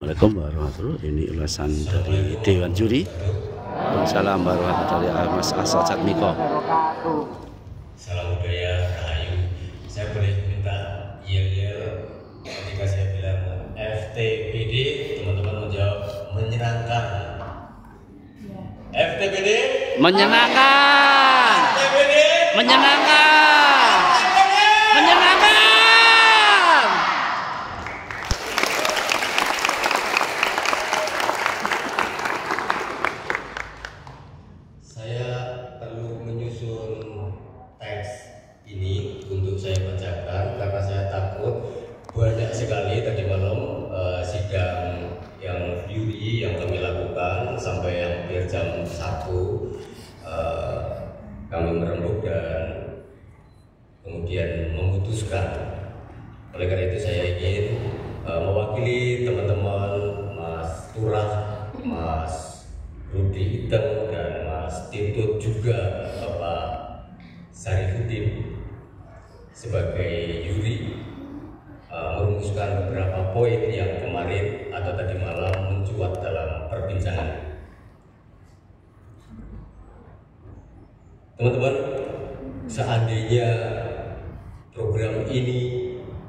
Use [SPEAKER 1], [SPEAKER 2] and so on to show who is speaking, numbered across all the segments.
[SPEAKER 1] Assalamualaikum warahmatullahi wabarakatuh. Ini ulasan dari Dewan Juri. Salam warahmatullahi wabarakatuh. Mas Asal Catmiko.
[SPEAKER 2] Salam budaya Rahayu. Saya boleh minta yel-yel ketika saya bilang FTPD, teman-teman menjawab menyenangkan. FTPD
[SPEAKER 1] Menyenangkan.
[SPEAKER 2] FTPD
[SPEAKER 1] Menyenangkan. Menyenangkan.
[SPEAKER 2] Saya perlu menyusun teks ini untuk saya bacakan karena saya takut banyak sekali tadi malam sidang yang juri yang kami lakukan sampai hampir jam 1 kami merembuk dan kemudian memutuskan. Oleh karena itu saya ingin mewakili teman-teman Mas Turah, Mas Rudi Hitam dan Mas Tito juga Bapak Sarifuddin sebagai juri merumuskan beberapa poin yang kemarin atau tadi malam mencuat dalam perbincangan. Teman-teman, seandainya program ini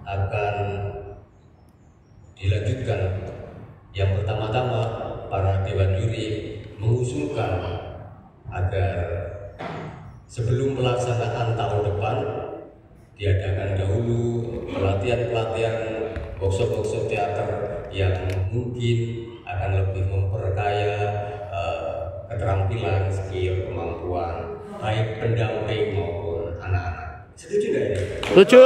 [SPEAKER 2] akan dilanjutkan, yang pertama-tama para dewan juri mengusulkan agar sebelum pelaksanaan tahun depan diadakan dahulu pelatihan-pelatihan workshop-workshop teater yang mungkin akan lebih memperkaya keterampilan, skill, kemampuan baik pendamping maupun anak-anak. Setuju nggak ini?
[SPEAKER 1] Setuju.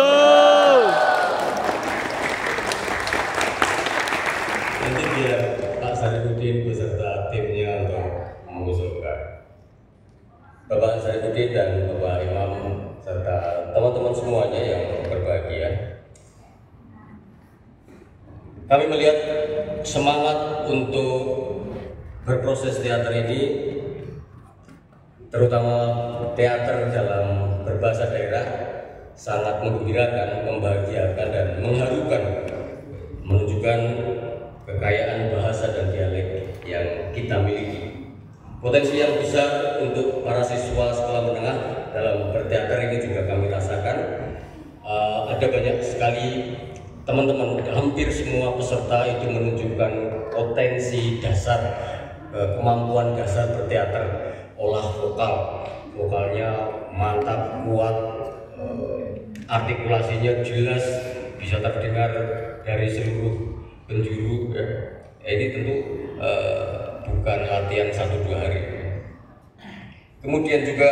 [SPEAKER 2] Nanti biar Pak Sarifuddin beserta timnya untuk mengusulkan. Bapak Sarifuddin dan Bapak Imam serta teman-teman semuanya yang berbahagia. Kami melihat semangat untuk berproses teater ini, terutama teater dalam berbahasa daerah, sangat menggembirakan, membahagiakan dan mengharukan, menunjukkan kekayaan bahasa dan dialek yang kita miliki. Potensi yang besar untuk para siswa sekolah menengah dalam berteater ini juga kami rasakan. Ada banyak sekali teman-teman, hampir semua peserta itu menunjukkan potensi dasar, kemampuan dasar berteater. Olah vokalnya mantap, kuat, artikulasinya jelas, bisa terdengar dari seluruh penjuru. Ini tentu bukan latihan 1-2 hari. Kemudian juga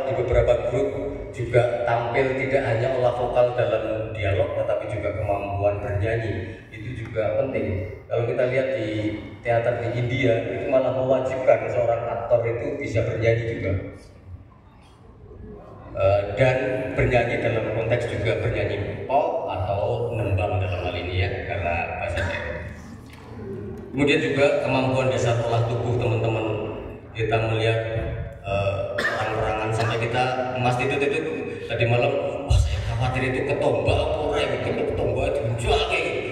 [SPEAKER 2] di beberapa grup juga tampil tidak hanya olah vokal dalam dialog, tetapi juga kemampuan bernyanyi. Itu juga penting. Kalau kita lihat di teater di India, itu malah mewajibkan seorang aktor itu bisa bernyanyi juga. Dan bernyanyi dalam konteks juga bernyanyi pop atau nembang dalam hal ini ya, karena bahasa daerah. Kemudian juga kemampuan dasar olah tubuh teman-teman, kita melihat orang-orangan sampai kita Mas Tito itu tadi malam, wah saya khawatir itu ketombak orang itu ketombak itu menjual kayak gitu.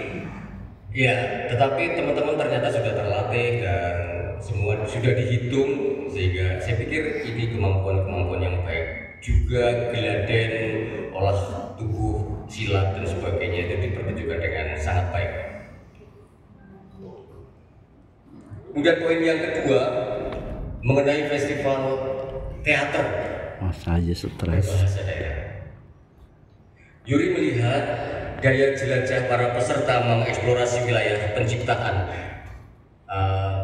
[SPEAKER 2] Ya, tetapi teman-teman ternyata sudah terlatih dan semua sudah dihitung, sehingga saya pikir ini kemampuan-kemampuan yang baik. Juga geladen, olah tubuh, silat dan sebagainya itu dipertunjukkan dengan sangat baik. Kemudian poin yang kedua mengenai festival teater.
[SPEAKER 1] Masa aja stres.
[SPEAKER 2] Bahasa daerah. Juri melihat daya jelajah para peserta mengeksplorasi wilayah penciptaan,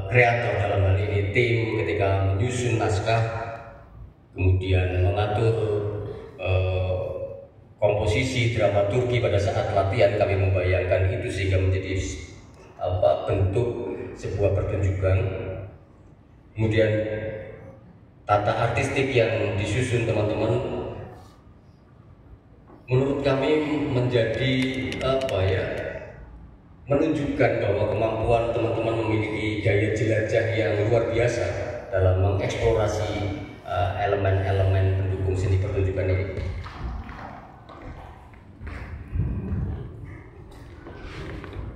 [SPEAKER 2] kreator dalam hal ini tim ketika menyusun naskah, kemudian mengatur komposisi dramaturgi pada saat latihan. Kami membayangkan itu sehingga menjadi bentuk sebuah pertunjukan. Kemudian tata artistik yang disusun teman-teman, menurut kami menjadi menunjukkan bahwa kemampuan teman-teman memiliki daya jelajah yang luar biasa dalam mengeksplorasi elemen-elemen pendukung seni pertunjukan ini.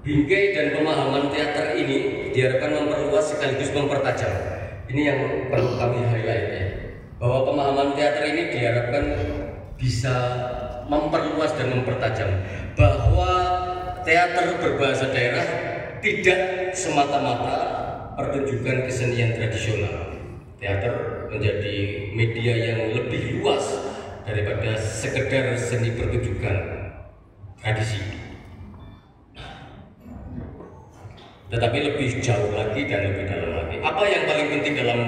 [SPEAKER 2] Bingkai dan pemahaman teater ini diharapkan memperluas sekaligus mempertajam. Ini yang perlu kami highlight ya, bahwa pemahaman teater ini diharapkan bisa memperluas dan mempertajam, bahwa teater berbahasa daerah tidak semata-mata pertunjukan kesenian tradisional. Teater menjadi media yang lebih luas daripada sekedar seni pertunjukan tradisi, tetapi lebih jauh lagi dan lebih dalam lagi. Apa yang paling penting dalam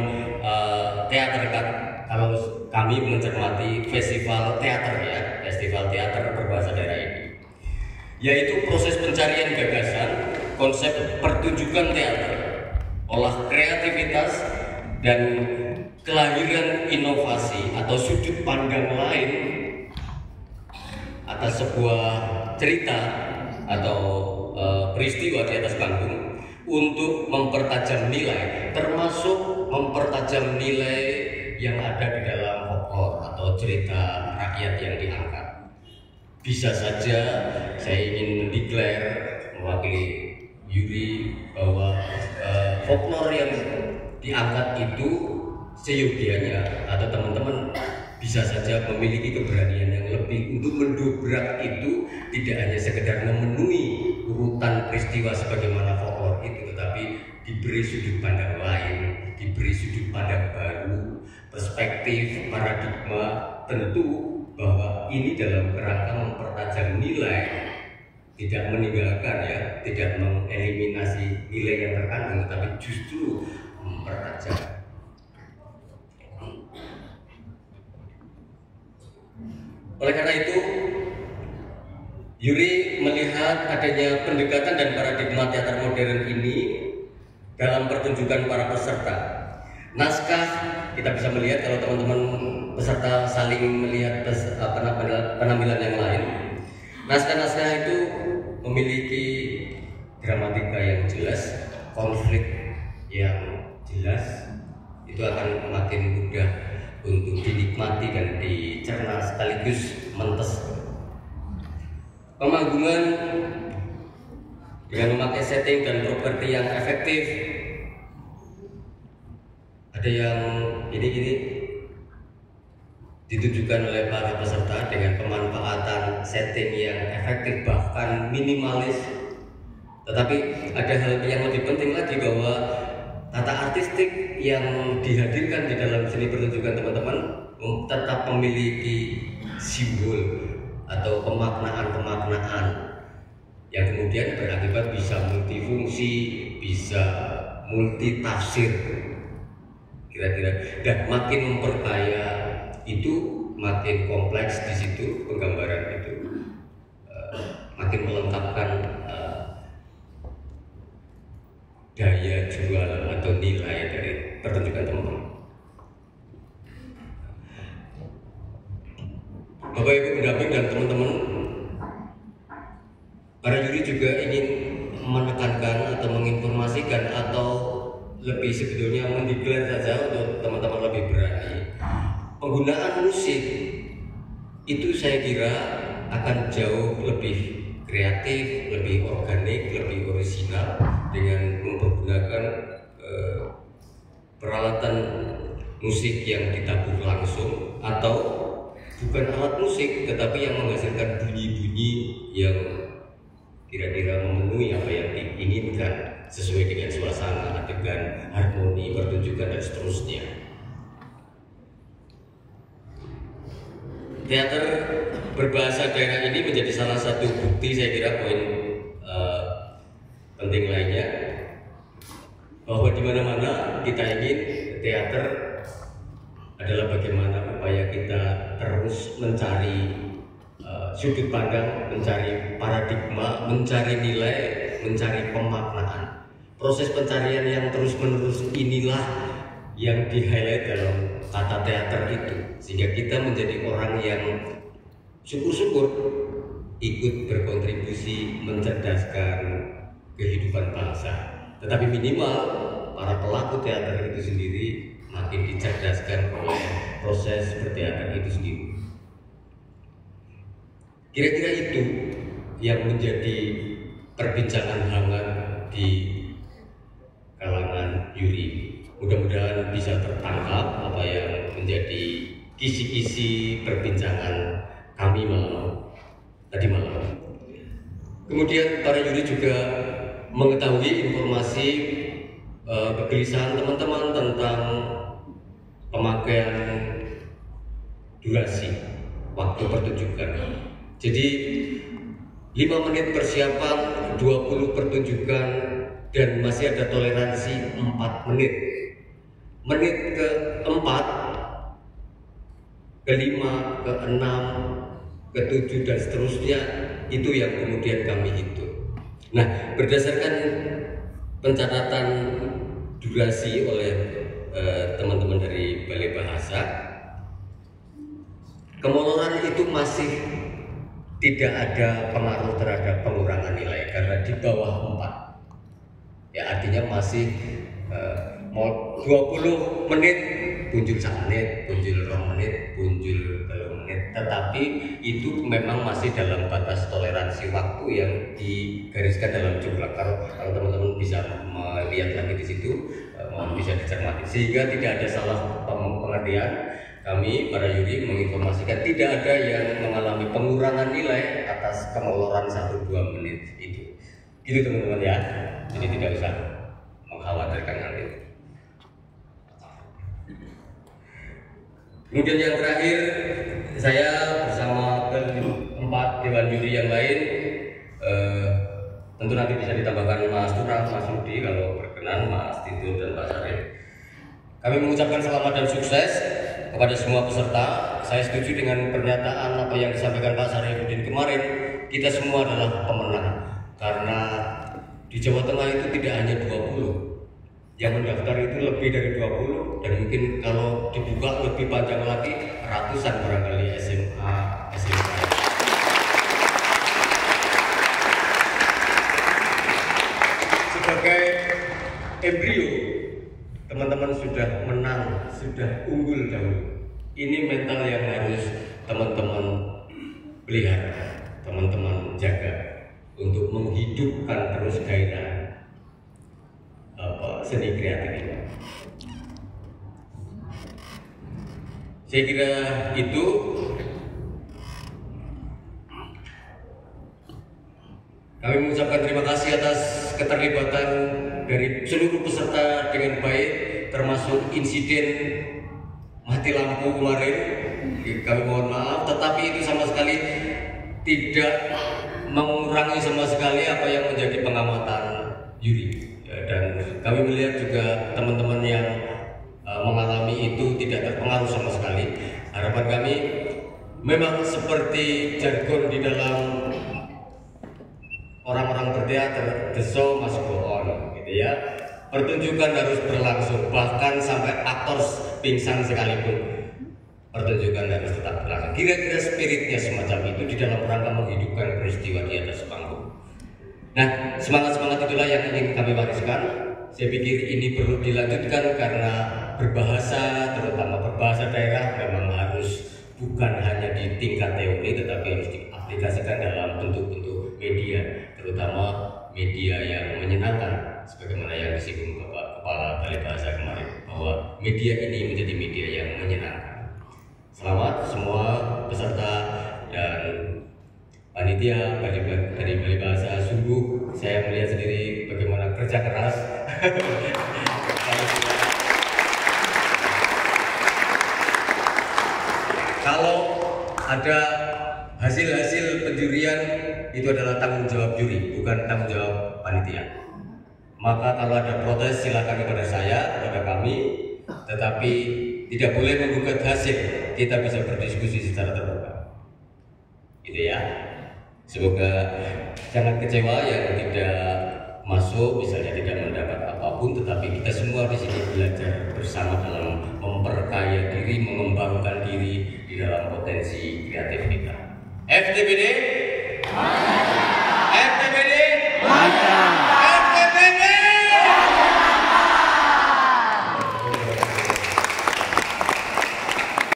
[SPEAKER 2] teater kalau kami mencermati festival teater ya, festival teater berbahasa daerah ini, yaitu proses pencarian gagasan, konsep pertunjukan teater, olah kreativitas dan kelahiran inovasi atau sudut pandang lain atas sebuah cerita atau peristiwa di atas panggung untuk mempertajam nilai, termasuk mempertajam nilai yang ada di dalam folklore atau cerita rakyat yang diangkat. Bisa saja saya ingin mendeklar mewakili Yuri bahwa folklore yang diangkat itu seyogianya, atau teman-teman bisa saja memiliki keberanian yang lebih untuk mendobrak itu, tidak hanya sekedar memenuhi urutan peristiwa sebagaimana folklore itu, tetapi diberi sudut pandang lain, diberi sudut pandang baru, perspektif, paradigma, tentu bahwa ini dalam kerangka mempertajam nilai, tidak meninggalkan ya, tidak mengeliminasi nilai yang terkandung, tetapi justru mempertajam. Oleh karena itu, Yuri melihat adanya pendekatan dan paradigma teater modern ini dalam pertunjukan para peserta. Naskah, kita bisa melihat kalau teman-teman peserta saling melihat penampilan yang lain. Naskah-naskah itu memiliki dramatika yang jelas, konflik yang jelas, itu akan makin mudah untuk dinikmati dan dicerna sekaligus mentes. Pemanggungan dengan memakai setting dan properti yang efektif. Ada yang gini-gini ditunjukkan oleh para peserta dengan pemanfaatan setting yang efektif bahkan minimalis. Tetapi ada hal yang lebih penting lagi, bahwa tata artistik yang dihadirkan di dalam seni pertunjukan teman-teman tetap memiliki simbol atau pemaknaan-pemaknaan yang kemudian berakibat bisa multifungsi, bisa multitafsir kira-kira, dan makin memperkaya itu, makin kompleks di situ penggambaran itu, makin melengkapkan daya jual atau nilai dari pertunjukan teman-teman. Bapak Ibu pendamping dan teman-teman, para juri juga ingin menekankan atau menginformasikan, atau lebih sebetulnya mendeklar saja untuk teman-teman lebih berani. Penggunaan musik itu saya kira akan jauh lebih kreatif, lebih organik, lebih orisinal dengan mempergunakan peralatan musik yang ditabur langsung, atau bukan alat musik tetapi yang menghasilkan bunyi-bunyi yang kira-kira memenuhi apa yang diinginkan sesuai dengan suasana, adegan, harmoni, pertunjukan dan seterusnya. Teater berbahasa daerah ini menjadi salah satu bukti, saya kira poin penting lainnya, bahwa di mana-mana kita ingin teater adalah bagaimana upaya kita terus mencari sudut pandang, mencari paradigma, mencari nilai, mencari pemaknaan. Proses pencarian yang terus-menerus inilah yang di-highlight dalam tata teater itu, sehingga kita menjadi orang yang syukur-syukur ikut berkontribusi mencerdaskan kehidupan bangsa. Tetapi minimal para pelaku teater itu sendiri makin dicerdaskan oleh proses berteater itu sendiri. Kira-kira itu yang menjadi perbincangan hangat di kalangan juri. Mudah-mudahan bisa tertangkap apa yang menjadi kisi-kisi perbincangan kami tadi malam. Kemudian para juri juga mengetahui informasi kegelisahan teman-teman tentang pemakaian durasi waktu pertunjukan. Jadi 5 menit persiapan, 20 pertunjukan, dan masih ada toleransi 4 menit. Menit ke-4, ke-5, ke-6, ke-7 dan seterusnya itu yang kemudian kami hitung. Nah, berdasarkan pencatatan durasi oleh teman-teman dari Balai Bahasa, kemoloran itu masih tidak ada pengaruh terhadap pengurangan nilai karena di bawah 4. Ya, artinya masih 20 menit punjul 1 menit, punjul 2 menit, punjul 3 menit. Tetapi itu memang masih dalam batas toleransi waktu yang digariskan dalam jumlah. Kalau teman-teman bisa melihat lagi di situ, mohon bisa dicermati. Sehingga tidak ada salah pengertian. Kami para juri menginformasikan tidak ada yang mengalami pengurangan nilai atas kemoloran 1-2 menit itu. Itu teman-teman ya. Jadi tidak usah mengkhawatirkan hal itu. Kemudian yang terakhir, saya bersama keempat dewan juri yang lain, tentu nanti bisa ditambahkan Mas Turang, Mas Rudi kalau berkenan, Mas Tito dan Pak Sarif. Kami mengucapkan selamat dan sukses kepada semua peserta. Saya setuju dengan pernyataan apa yang disampaikan Pak Sarifudin kemarin. Kita semua adalah pemenang karena di Jawa Tengah itu tidak hanya 20 yang mendaftar, itu lebih dari 20, dan mungkin kalau dibuka lebih panjang lagi ratusan barangkali SMA, SMK. Sebagai embrio, teman-teman sudah menang, sudah unggul dahulu. Ini mental yang harus teman-teman pelihara, teman-teman jaga untuk menghidupkan terus gairah seni kreatif ini. Saya kira itu. Kami mengucapkan terima kasih atas keterlibatan dari seluruh peserta dengan baik, termasuk insiden mati lampu kemarin. Kami mohon maaf, tetapi itu sama sekali tidak mengurangi sama sekali apa yang menjadi pengamatan juri. Dan kami melihat juga teman-teman yang mengalami itu tidak terpengaruh sama sekali. Harapan kami memang seperti jargon di dalam orang-orang berteater, the show must go on, gitu ya. Pertunjukan harus berlangsung, bahkan sampai aktor pingsan sekalipun pertunjukan harus tetap berlangsung. Kira-kira spiritnya semacam itu di dalam rangka menghidupkan peristiwa di atas panggung. Nah, semangat-semangat itulah yang ingin kami wariskan. Saya pikir ini perlu dilanjutkan karena berbahasa, terutama berbahasa daerah, memang harus bukan hanya di tingkat teori, tetapi harus diaplikasikan dalam bentuk-bentuk media, terutama media yang menyenangkan, sebagaimana yang disinggung Bapak Kepala Balai Bahasa kemarin, bahwa media ini menjadi media yang menyenangkan. Selamat semua peserta dan panitia dari Balai Bahasa. Sungguh saya melihat sendiri bagaimana kerja keras. Kalau ada hasil-hasil penjurian, itu adalah tanggung jawab juri, bukan tanggung jawab panitia. Maka kalau ada protes silakan kepada saya, kepada kami, tetapi tidak boleh menggugat hasil. Kita bisa berdiskusi secara terbuka. Gitu ya. Semoga jangan kecewa yang tidak masuk, misalnya tidak mendapat apapun, tetapi kita semua di sini belajar bersama dalam memperkaya diri, mengembangkan diri di dalam potensi kreatif kita. FTBD.